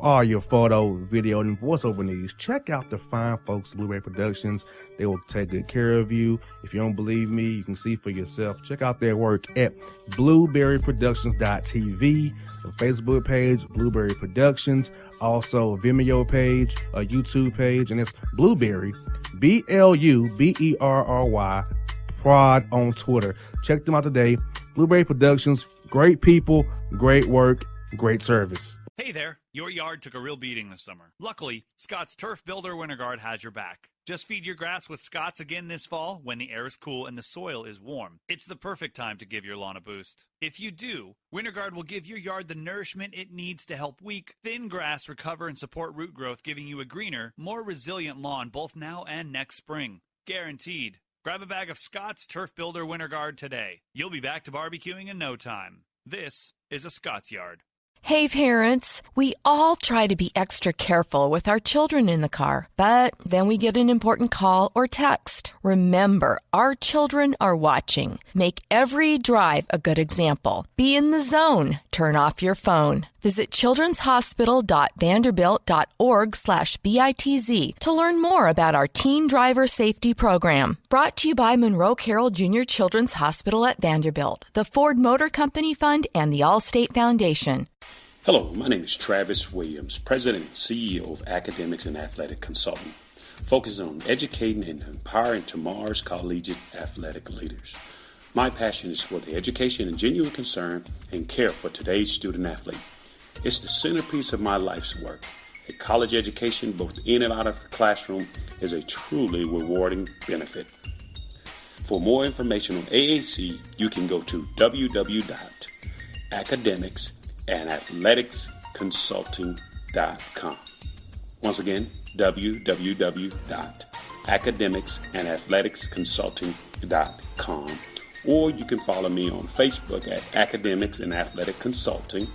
all your photo, video, and voiceover needs, check out the fine folks at Blueberry Productions. They will take good care of you. If you don't believe me, you can see for yourself. Check out their work at blueberryproductions.tv, the Facebook page, Blueberry Productions, also a Vimeo page, a YouTube page, and it's Blueberry, BLUBERRY, Prod on Twitter. Check them out today. Blueberry Productions, great people, great work, great service. Hey there, your yard took a real beating this summer. Luckily, Scott's Turf Builder Winter Guard has your back. Just feed your grass with Scott's again this fall when the air is cool and the soil is warm. It's the perfect time to give your lawn a boost. If you do, Winter Guard will give your yard the nourishment it needs to help weak, thin grass recover and support root growth, giving you a greener, more resilient lawn both now and next spring. Guaranteed. Grab a bag of Scott's Turf Builder Winter Guard today. You'll be back to barbecuing in no time. This is a Scott's Yard. Hey parents, we all try to be extra careful with our children in the car, but then we get an important call or text. Remember, our children are watching. Make every drive a good example. Be in the zone. Turn off your phone. Visit childrenshospital.vanderbilt.org/BITZ to learn more about our teen driver safety program. Brought to you by Monroe Carroll Jr. Children's Hospital at Vanderbilt, the Ford Motor Company Fund, and the Allstate Foundation. Hello, my name is Travis Williams, President and CEO of Academics and Athletic Consulting, focusing on educating and empowering tomorrow's collegiate athletic leaders. My passion is for the education and genuine concern and care for today's student athlete. It's the centerpiece of my life's work. A college education, both in and out of the classroom, is a truly rewarding benefit. For more information on AAC, you can go to www.academicsandathleticsconsulting.com. Once again, www.academicsandathleticsconsulting.com. Or you can follow me on Facebook at Academics and Athletic Consulting,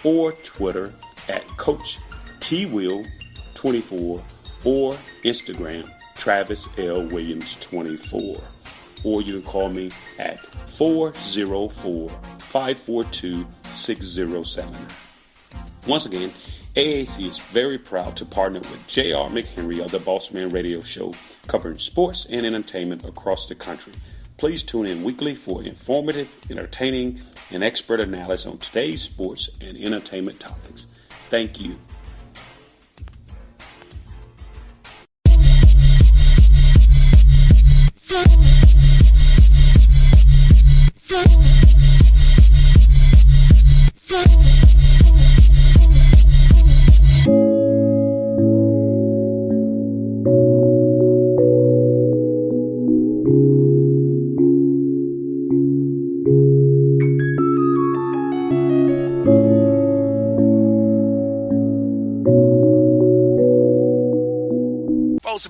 or Twitter at Coach TWill24, or Instagram Travis L. Williams 24. Or you can call me at 404-542-6079. Once again, AAC is very proud to partner with J.R. McHenry of the Bossman Radio Show, covering sports and entertainment across the country. Please tune in weekly for informative, entertaining, and expert analysis on today's sports and entertainment topics. Thank you.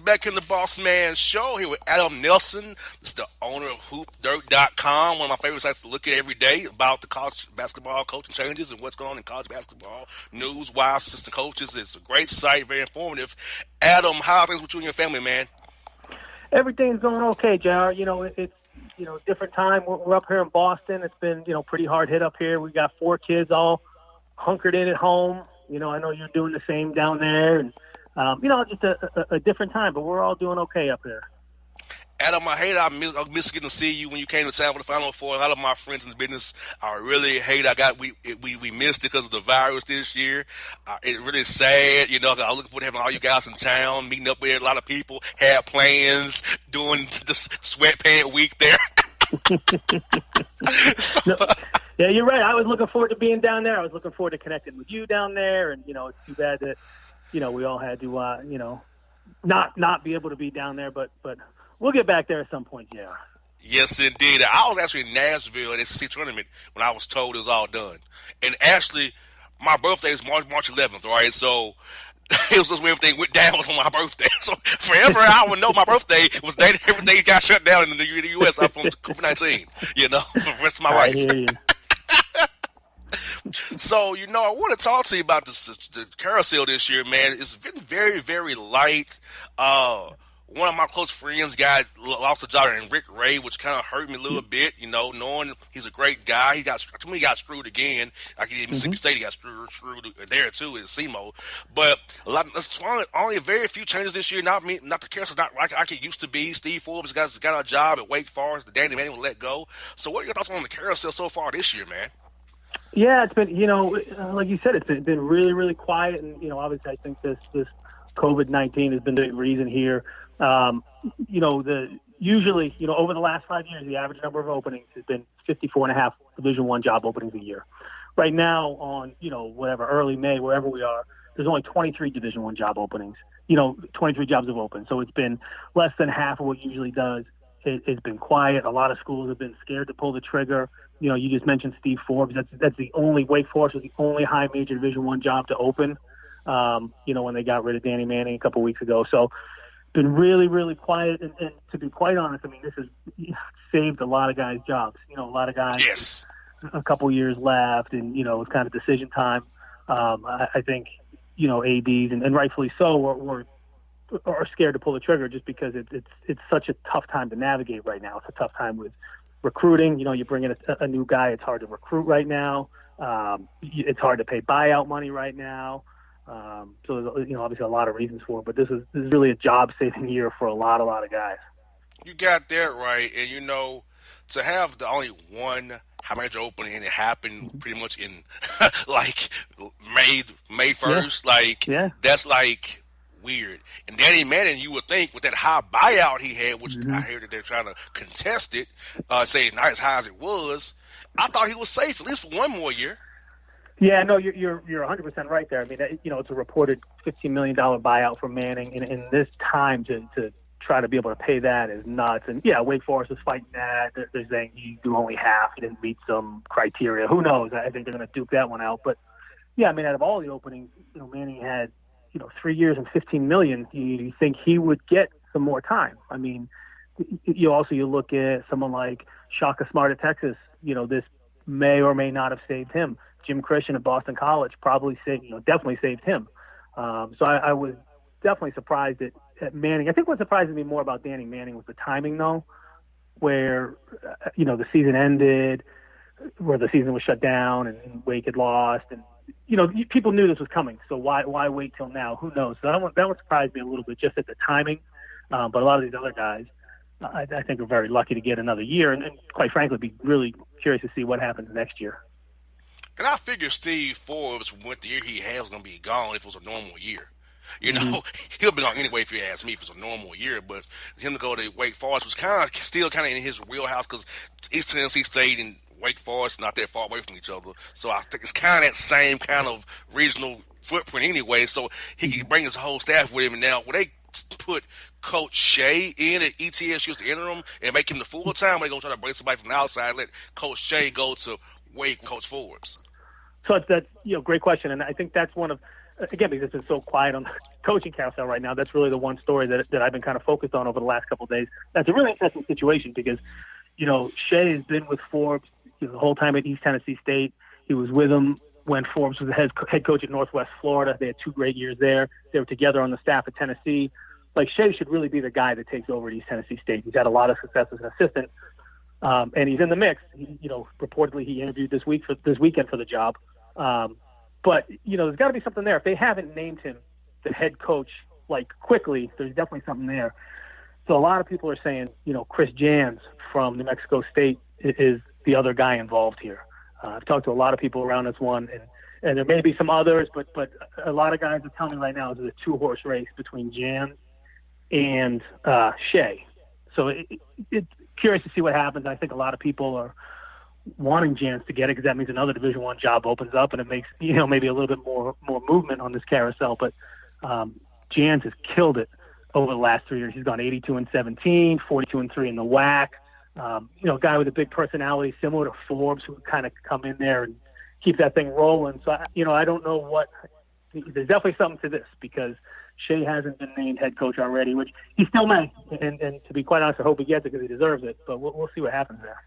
Back in the Bossman Show here with Adam Nelson. This is the owner of HoopDirt.com, one of my favorite sites to look at every day about the college basketball coaching changes and what's going on in college basketball news-wise, assistant coaches. It's a great site, very informative. Adam, how are things with you and your family, man? Everything's going okay, JR. It's different time. We're up here in Boston. It's been pretty hard hit up here. We got 4 kids all hunkered in at home. I know you're doing the same down there, and just a different time, but we're all doing okay up here. Adam, I miss getting to see you when you came to town for the Final Four. A lot of my friends in the business, I really hate. We missed it because of the virus this year. It's really sad. I was looking forward to having all you guys in town, meeting up with a lot of people, had plans, doing the sweatpant week there. Yeah, you're right. I was looking forward to being down there. I was looking forward to connecting with you down there, and it's too bad that we all had to not be able to be down there, but we'll get back there at some point, yeah. Yes, indeed. I was actually in Nashville at the SEC tournament when I was told it was all done. And actually, my birthday is March 11th, right? So it was just when everything went down was on my birthday. So forever I would know my birthday was the day everything got shut down in the U.S. from COVID-19, for the rest of my life. So, I want to talk to you about the carousel this year, man. It's been very, very light. one of my close friends lost a job, and Rick Ray, which kind of hurt me a little bit, knowing he's a great guy. He got screwed again. Like in Mississippi State, he got screwed there too in SEMO. But only very few changes this year. Not the carousel, not like it used to be. Steve Forbes got a job at Wake Forest. Danny Manning was let go. So what are your thoughts on the carousel so far this year, man? Yeah, it's been, like you said, it's been really, really quiet. And, obviously I think this COVID-19 has been the reason here. Usually, over the last 5 years, the average number of openings has been 54.5 Division I job openings a year. Right now on, early May, wherever we are, there's only 23 Division I job openings. 23 jobs have opened. So it's been less than half of what it usually does. It's been quiet. A lot of schools have been scared to pull the trigger. You just mentioned Steve Forbes. That's the only, Wake Forest was the only high major Division I job to open, when they got rid of Danny Manning a couple weeks ago. So been really, really quiet. And to be quite honest, I mean, this has saved a lot of guys' jobs. A lot of guys, yes, a couple years left, and, it's kind of decision time. I think, ADs, and rightfully so, are scared to pull the trigger just because it's such a tough time to navigate right now. It's a tough time with recruiting. You bring in a new guy, it's hard to recruit right now. It's hard to pay buyout money right now. So there's, obviously a lot of reasons for it, but this is really a job-saving year for a lot of guys. You got that right, and to have the only one high major opening, and it happened pretty much in like May 1st, that's like weird. And Danny Manning, you would think with that high buyout he had, which I hear that they're trying to contest it, say it's not as high as it was. I thought he was safe at least for one more year. Yeah, no, you're 100% right there. I mean, it's a reported $15 million buyout for Manning, and in this time to try to be able to pay that is nuts. And yeah, Wake Forest is fighting that. They're saying you do only half. You didn't meet some criteria. Who knows? I think they're going to duke that one out. But yeah, I mean, out of all the openings, Manning had 3 years and $15 million. You think he would get some more time? I mean, you look at someone like Shaka Smart at Texas. This may or may not have saved him. Jim Christian at Boston College definitely saved him. So I was definitely surprised at Manning. I think what surprises me more about Danny Manning was the timing, though, where the season ended, where the season was shut down, and Wake had lost, and people knew this was coming. So why wait till now? Who knows? So that one surprised me a little bit, just at the timing. But a lot of these other guys, I think, are very lucky to get another year, and quite frankly, be really curious to see what happens next year. And I figure Steve Forbes, with the year he has, was going to be gone if it was a normal year. He'll be gone anyway if you ask me if it's a normal year. But him to go to Wake Forest was still in his wheelhouse, because East Tennessee State and Wake Forest not that far away from each other. So I think it's kind of that same kind of regional footprint anyway. So he can bring his whole staff with him. And now, will they put Coach Shea in at ETSU as the interim and make him the full-time? Or are they going to try to bring somebody from the outside, let Coach Shea go to Wake, Coach Forbes? So that's great question, and I think that's one of, again, because it's been so quiet on the coaching carousel right now, that's really the one story that I've been kind of focused on over the last couple of days. That's a really interesting situation because, Shea has been with Forbes the whole time at East Tennessee State. He was with him when Forbes was the head coach at Northwest Florida. They had 2 great years there. They were together on the staff at Tennessee. Like, Shea should really be the guy that takes over at East Tennessee State. He's had a lot of success as an assistant. And he's in the mix. Reportedly he interviewed this weekend for the job. But there's got to be something there. If they haven't named him the head coach quickly, there's definitely something there. So a lot of people are saying, Chris Jans from New Mexico State is the other guy involved here. I've talked to a lot of people around this one, and there may be some others, but a lot of guys are telling me right now it's a 2-horse race between Jans and Shea. So it's curious to see what happens. I think a lot of people are wanting Jans to get it because that means another Division I job opens up, and it makes maybe a little bit more movement on this carousel. But Jans has killed it over the last 3 years. He's gone 82-17, 42-3 in the WAC. A guy with a big personality, similar to Forbes, who kind of come in there and keep that thing rolling. So I don't know what. There's definitely something to this because Shea hasn't been named head coach already, which he still may. And to be quite honest, I hope he gets it because he deserves it. But we'll see what happens there.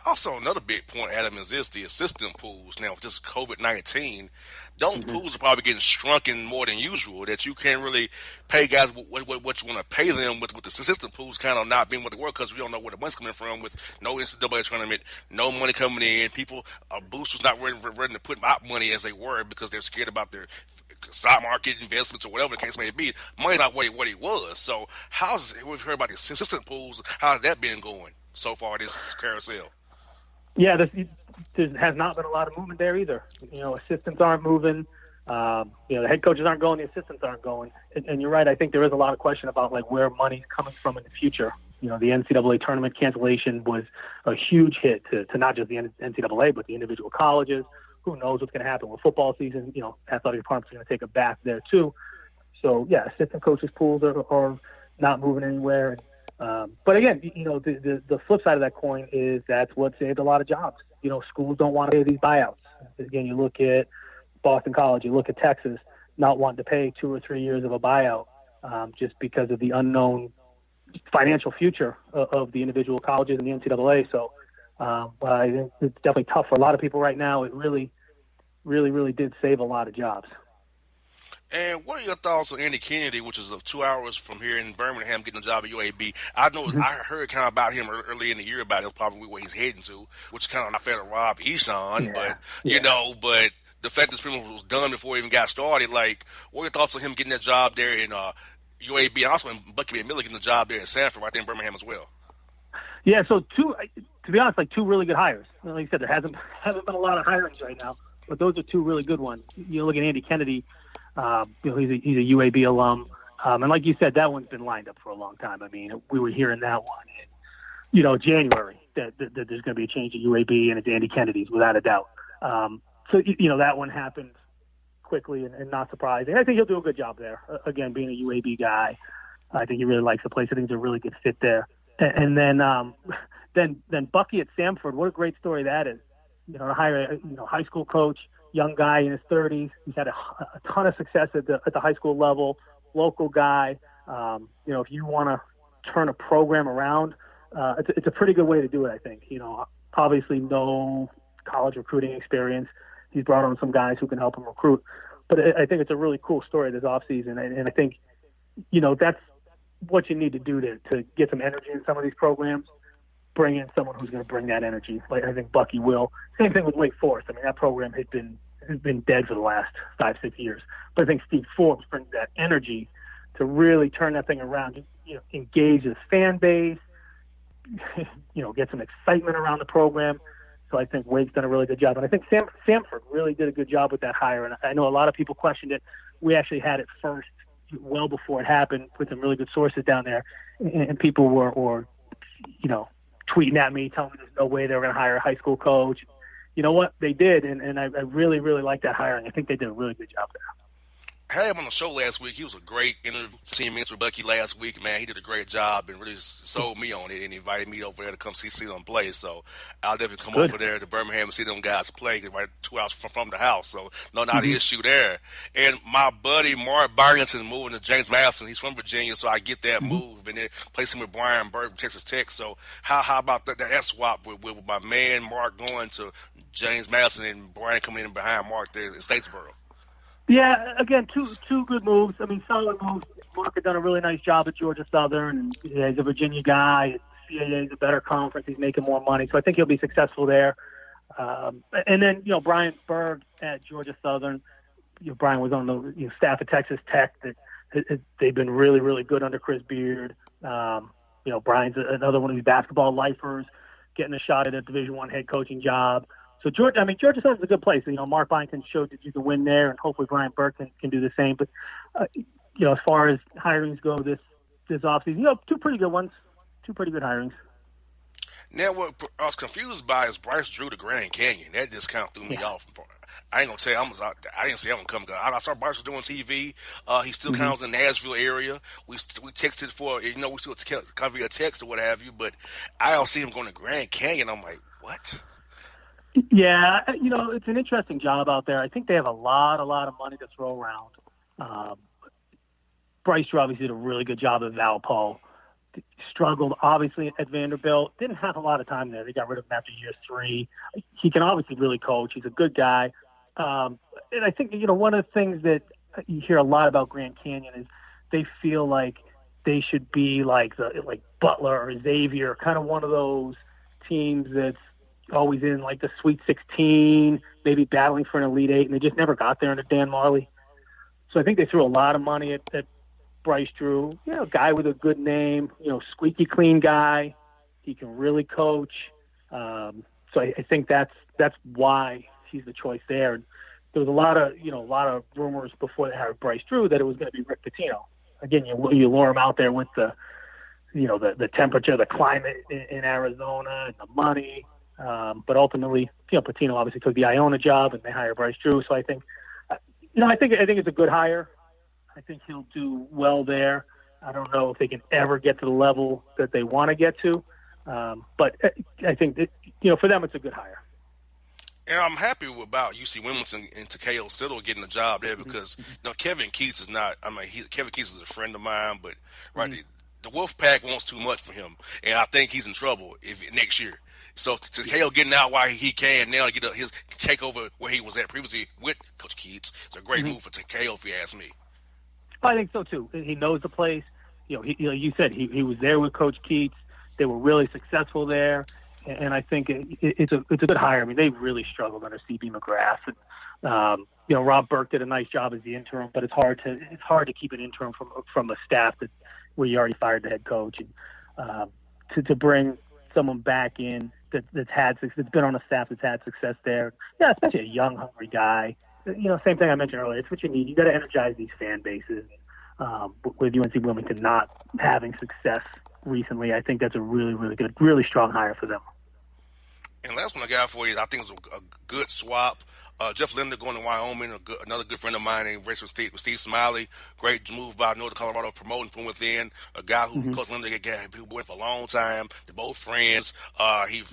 Also, another big point, Adam, is this: the assistant pools. Now, with this COVID-19, pools are probably getting shrunken more than usual. That you can't really pay guys what you want to pay them with the assistant pools kind of not being what they were because we don't know where the money's coming from. With no NCAA tournament, no money coming in, people boosters not ready to put out money as they were because they're scared about their stock market investments or whatever the case may be. Money's not what it was. So, we've heard about the assistant pools? How's that been going so far? This carousel. Yeah, there has not been a lot of movement there either. Assistants aren't moving. The head coaches aren't going. The assistants aren't going. And you're right. I think there is a lot of question about where money's coming from in the future. The NCAA tournament cancellation was a huge hit to not just the NCAA, but the individual colleges. Who knows what's going to happen with football season? Athletic departments are going to take a bath there too. So yeah, assistant coaches pools are not moving anywhere. But again, the flip side of that coin is that's what saved a lot of jobs. Schools don't want to pay these buyouts. Again, you look at Boston College, you look at Texas, not wanting to pay 2 or 3 years of a buyout just because of the unknown financial future of the individual colleges and the NCAA. So I think it's definitely tough for a lot of people right now. It really, really, really did save a lot of jobs. And what are your thoughts on Andy Kennedy, which is 2 hours from here in Birmingham, getting a job at UAB? I know I heard kind of about him early in the year about it, probably where he's heading to, which is kind of not fair to Rob Eshawn, but but the fact this film was done before he even got started, what are your thoughts on him getting that job there in UAB, and also in Bucky Miller getting the job there in Sanford, right there in Birmingham as well? Yeah, so to be honest, two really good hires. Like you said, there hasn't been a lot of hirings right now, but those are two really good ones. You look at Andy Kennedy. He's a UAB alum, and like you said, that one's been lined up for a long time. I mean, we were hearing that one in, January that there's going to be a change at UAB, and it's Andy Kennedy's without a doubt. So that one happened quickly and not surprising. I think he'll do a good job there. Again, being a UAB guy, I think he really likes the place. I think there's a really good fit there. And then Bucky at Samford, what a great story that is. To hire a high school coach. Young guy in his 30s. He's had a ton of success at the high school level. Local guy. If you want to turn a program around, it's a pretty good way to do it. I think. Obviously no college recruiting experience. He's brought on some guys who can help him recruit. But I think it's a really cool story this offseason, and I think that's what you need to do to get some energy in some of these programs. Bring in someone who's going to bring that energy. I think Bucky will. Same thing with Wake Forest. I mean, that program has been dead for the last 5-6 years. But I think Steve Forbes brings that energy to really turn that thing around. Engage his fan base. Get some excitement around the program. So I think Wake's done a really good job, and I think Samford really did a good job with that hire. And I know a lot of people questioned it. We actually had it first, well before it happened, with some really good sources down there, and people were tweeting at me, telling me there's no way they were going to hire a high school coach. You know what? They did, and I really, really like that hiring. I think they did a really good job there. I had him on the show last week. He was a great interview. Team with Bucky last week, man. He did a great job and really sold me on it and invited me over there to come see them play. So I'll definitely come over there to Birmingham and see them guys play right 2 hours from the house. So not an issue there. And my buddy Mark Barrington moving to James Madison. He's from Virginia, so I get that move and then place him with Brian Burke from Texas Tech. So how about that swap with my man Mark going to James Madison and Brian coming in behind Mark there in Statesboro? Yeah, again, two good moves. I mean, solid moves. Mark had done a really nice job at Georgia Southern, and he's a Virginia guy. CAA is a better conference. He's making more money, so I think he'll be successful there. And then, Brian Berg at Georgia Southern. Brian was on the staff at Texas Tech. They've been really, really good under Chris Beard. Brian's another one of these basketball lifers, getting a shot at a Division I head coaching job. So Georgia Southern's a good place. Mark Byington showed that you can win there, and hopefully Brian Burke can do the same. But as far as hirings go this offseason, two pretty good ones, two pretty good hirings. Now, what I was confused by is Bryce Drew to Grand Canyon. That just kind of threw me off. I ain't gonna tell you, I didn't see him come. I saw Bryce was doing TV. He still kind of was in the Nashville area. We texted for we still kind of via text or what have you. But I don't see him going to Grand Canyon. I'm like, what? Yeah, it's an interesting job out there. I think they have a lot of money to throw around. Bryce Drew obviously did a really good job at Valpo. struggled, obviously, at Vanderbilt. Didn't have a lot of time there. They got rid of him after year 3. He can obviously really coach. He's a good guy. And I think, one of the things that you hear a lot about Grand Canyon is they feel like they should be like Butler or Xavier, kind of one of those teams that's always in like the Sweet 16, maybe battling for an Elite 8, and they just never got there under Dan Marley. So I think they threw a lot of money at Bryce Drew, a guy with a good name, squeaky clean guy. He can really coach. So I think that's why he's the choice there. There was a lot of rumors before they hired Bryce Drew that it was going to be Rick Pitino. Again, you lure him out there with the temperature, the climate in Arizona, and the money. But ultimately, Pitino obviously took the Iona job, and they hired Bryce Drew. So I think, I think it's a good hire. I think he'll do well there. I don't know if they can ever get to the level that they want to get to, but I think that for them it's a good hire. And I'm happy about UC Wilmington and Takeo Siddle getting the job there because Kevin Keats is not. Kevin Keats is a friend of mine, but the Wolfpack wants too much for him, and I think he's in trouble next year. So Takeo getting out while he can now get his takeover where he was at previously with Coach Keats. It's a great move for Takeo, if you ask me. I think so too. He knows the place. You said he was there with Coach Keats. They were really successful there. And I think it's a good hire. I mean, they really struggled under CB McGrath. And, Rob Burke did a nice job as the interim, but it's hard to keep an interim from a staff where you already fired the head coach. And to bring someone back in that's been on a staff that's had success there. Yeah, especially a young, hungry guy. Same thing I mentioned earlier. It's what you need. You got to energize these fan bases. With UNC Wilmington not having success recently, I think that's a really, really good, really strong hire for them. And last one I got for you, I think it's a good swap. Jeff Linder going to Wyoming, another good friend of mine named Rachel with Steve Smiley. Great move by Northern Colorado, promoting from within. A guy who Coach Linder got with for a long time. They're both friends. He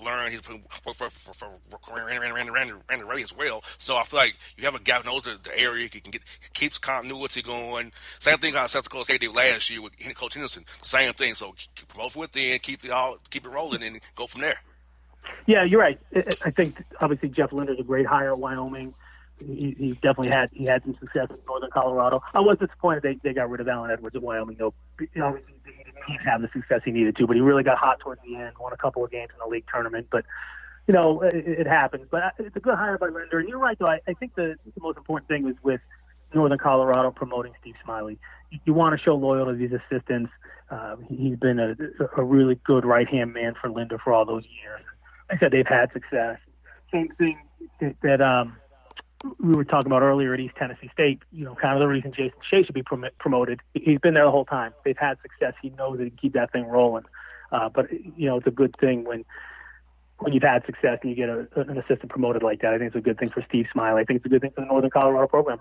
learned. He's worked for Randy Ray as well. So I feel like you have a guy who knows the area. He keeps continuity going. Same thing on South Dakota State did last year with Coach Henderson. Same thing. So promote from within, keep it rolling, and go from there. Yeah, you're right. I think obviously Jeff Linder's a great hire at Wyoming. He definitely had some success in Northern Colorado. I was disappointed they got rid of Alan Edwards at Wyoming, though. Obviously he didn't have the success he needed to, but he really got hot towards the end. Won a couple of games in the league tournament, but it happens. But it's a good hire by Linder. And you're right, though. I think the most important thing is with Northern Colorado promoting Steve Smiley. You want to show loyalty to these assistants. He's been a really good right-hand man for Linder for all those years. Like I said, they've had success. Same thing that we were talking about earlier at East Tennessee State, kind of the reason Jason Shea should be promoted. He's been there the whole time. They've had success. He knows that he can keep that thing rolling. But it's a good thing when you've had success and you get an assistant promoted like that. I think it's a good thing for Steve Smiley. I think it's a good thing for the Northern Colorado program.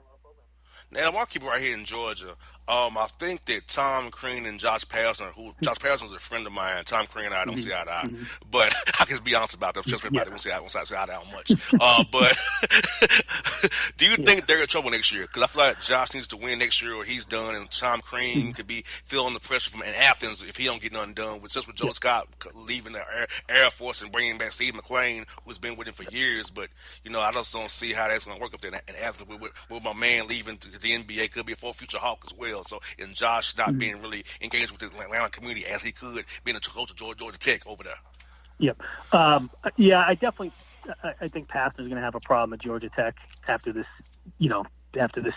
Now, I want to keep it right here in Georgia. I think that Tom Crean and Josh Patterson, Josh Patterson is a friend of mine. Tom Crean and I don't see eye to eye. But I can be honest about that. Just everybody won't see eye to eye much. But do you think they're in trouble next year? Because I feel like Josh needs to win next year or he's done, and Tom Crean could be feeling the pressure from Athens if he don't get nothing done. With Joe Scott leaving the Air Force and bringing back Steve McClain, who's been with him for years. But, I just don't see how that's going to work up there in Athens with my man leaving to the NBA. Could be a future Hawk as well. So, and Josh not being really engaged with the Atlanta community as he could, being a coach of Georgia Tech over there. Yep. I think Pastner's going to have a problem at Georgia Tech after this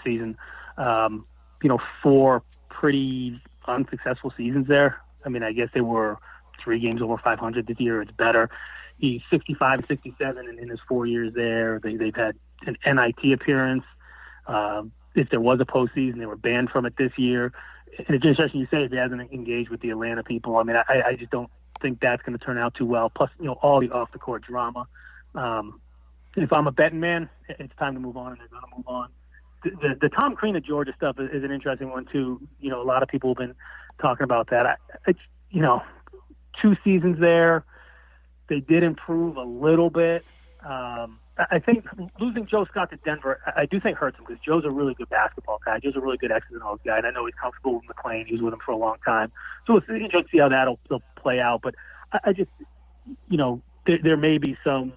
season. 4 pretty unsuccessful seasons there. I mean, I guess they were 3 games over 500 this year. It's better. He's 65, 67 in his 4 years there. They've had an NIT appearance. If there was a postseason, they were banned from it this year. And it's interesting you say if he hasn't engaged with the Atlanta people. I mean, I just don't think that's going to turn out too well. Plus, all the off-the-court drama. If I'm a betting man, it's time to move on, and they're going to move on. The Tom Crean of Georgia stuff is an interesting one, too. A lot of people have been talking about that. 2 seasons there. They did improve a little bit. I think losing Joe Scott to Denver, I do think hurts him because Joe's a really good basketball guy. Joe's a really good X's and O's guy, and I know he's comfortable with McLean. He was with him for a long time. So it's interesting to see how that'll play out. But I just, there may be some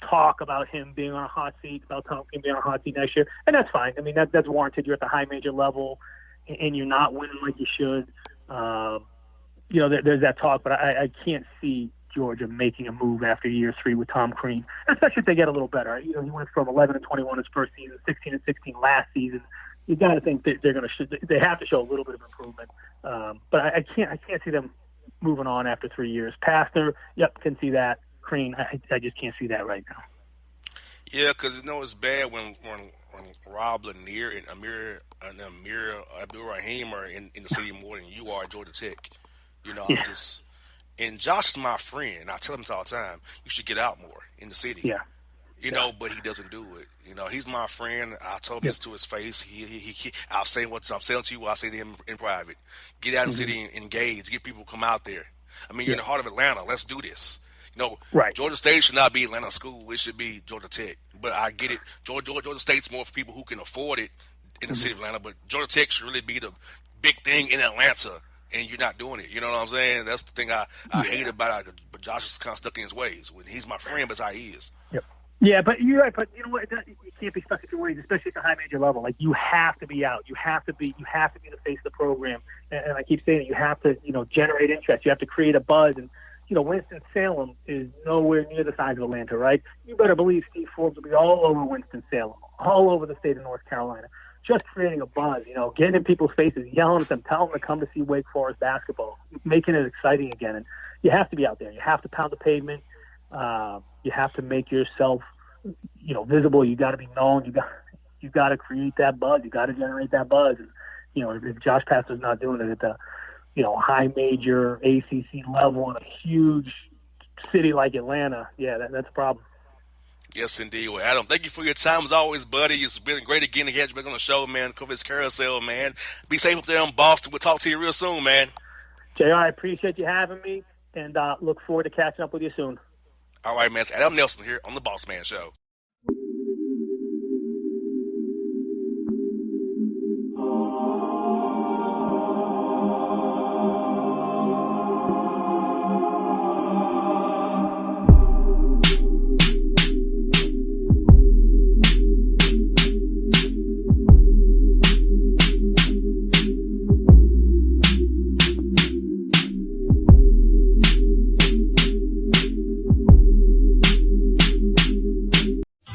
talk about him being on a hot seat, about Tom King being on a hot seat next year, and that's fine. I mean, that's warranted. You're at the high major level, and you're not winning like you should. There's that talk, but I can't see Georgia making a move after year 3 with Tom Crean, especially if they get a little better. He went from 11-21 his first season, 16-16 last season. You got to think that they have to show a little bit of improvement. But I can't see them moving on after 3 years. Pastner, yep, can see that. Crean, I just can't see that right now. Yeah, because it's bad when Rob Lanier and Amir Abdul-Rahim are in the city more than you are at Georgia Tech. And Josh is my friend. I tell him this all the time. You should get out more in the city. Yeah. But he doesn't do it. He's my friend. I told him this to his face. He I'll say what I'm saying to you. I'll say to him in private. Get out in the city and engage. Get people to come out there. I mean, you're in the heart of Atlanta. Let's do this. Right. Georgia State should not be Atlanta school. It should be Georgia Tech. But I get it. Georgia State's more for people who can afford it in the city of Atlanta. But Georgia Tech should really be the big thing in Atlanta. And you're not doing it. You know what I'm saying? That's the thing I hate about it. But Josh is kind of stuck in his ways. He's my friend, but that's how he is. Yep. Yeah, but you're right. But you know what? You can't be stuck in your ways, especially at the high major level. Like, you have to be out. You have to be the face of the program. And I keep saying it. You have to, generate interest. You have to create a buzz. And Winston-Salem is nowhere near the size of Atlanta, right? You better believe Steve Forbes will be all over Winston-Salem, all over the state of North Carolina. Just creating a buzz, getting in people's faces, yelling at them, telling them to come to see Wake Forest basketball, making it exciting again. And you have to be out there. You have to pound the pavement. You have to make yourself, visible. You got to be known. You got to create that buzz. You got to generate that buzz. And, if Josh Pastner's not doing it at the, high major ACC level in a huge city like Atlanta, that's a problem. Yes, indeed. Well, Adam, thank you for your time as always, buddy. It's been great again to get you back on the show, man. Cover this carousel, man. Be safe up there in Boston. We'll talk to you real soon, man. JR, I appreciate you having me, and look forward to catching up with you soon. All right, man. It's Adam Nelson here on the Bossman Show.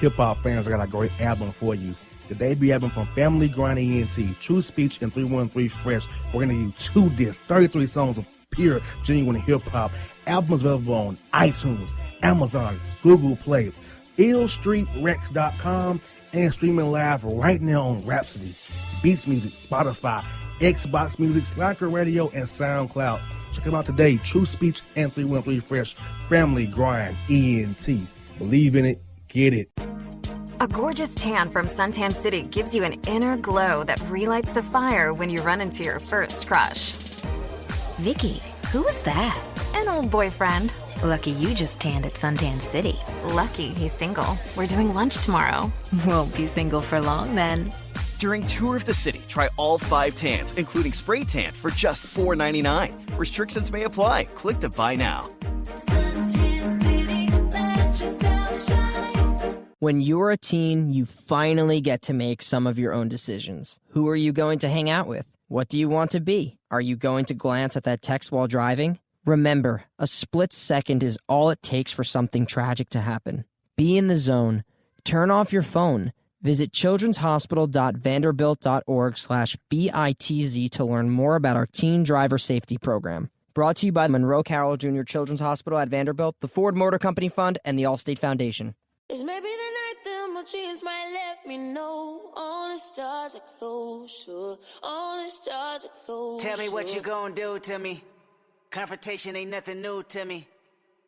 Hip-hop fans, I got a great album for you. The debut album from Family Grind ENT, True Speech and 313 Fresh. We're going to give you 2 discs, 33 songs of pure, genuine hip-hop. Albums available on iTunes, Amazon, Google Play, illstreetrex.com, and streaming live right now on Rhapsody, Beats Music, Spotify, Xbox Music, Slacker Radio, and SoundCloud. Check them out today. True Speech and 313 Fresh. Family Grind ENT. Believe in it. Get it. A gorgeous tan from Suntan City gives you an inner glow that relights the fire when you run into your first crush. Vicky, who was that? An old boyfriend. Lucky you just tanned at Suntan City. Lucky he's single. We're doing lunch tomorrow. Won't be single for long then. During Tour of the City, try all 5 tans, including spray tan, for just $4.99. Restrictions may apply. Click to buy now. Suntan City, let yourself shine. When you're a teen, you finally get to make some of your own decisions. Who are you going to hang out with? What do you want to be? Are you going to glance at that text while driving? Remember, a split second is all it takes for something tragic to happen. Be in the zone. Turn off your phone. Visit childrenshospital.vanderbilt.org/BITZ to learn more about our teen driver safety program. Brought to you by Monroe Carroll Jr. Children's Hospital at Vanderbilt, the Ford Motor Company Fund, and the Allstate Foundation. It's maybe the night that my dreams might let me know. All the stars are closer. All the stars are closer. Tell me what you gonna do to me. Confrontation ain't nothing new to me.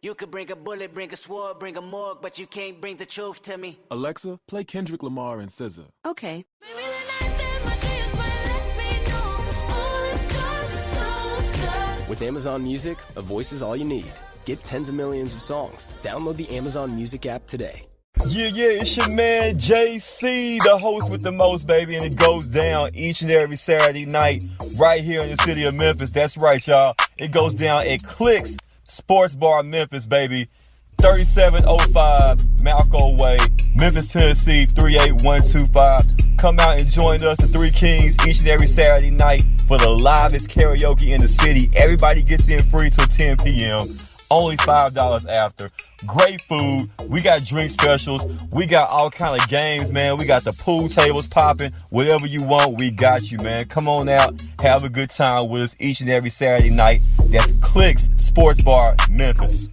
You could bring a bullet, bring a sword, bring a morgue, but you can't bring the truth to me. Alexa, play Kendrick Lamar and SZA. Okay. Maybe the night that my dreams might let me know. All the stars are closer. With Amazon Music, a voice is all you need. Get tens of millions of songs. Download the Amazon Music app today. Yeah, it's your man JC, the host with the most, baby, and it goes down each and every Saturday night right here in the city of Memphis. That's right, y'all. It goes down at Clicks Sports Bar Memphis, baby. 3705 Malco Way, Memphis, Tennessee, 38125. Come out and join us, the Three Kings, each and every Saturday night for the livest karaoke in the city. Everybody gets in free till 10 p.m. Only $5 after. Great food. We got drink specials. We got all kind of games, man. We got the pool tables popping. Whatever you want, we got you, man. Come on out. Have a good time with us each and every Saturday night. That's Clicks Sports Bar, Memphis.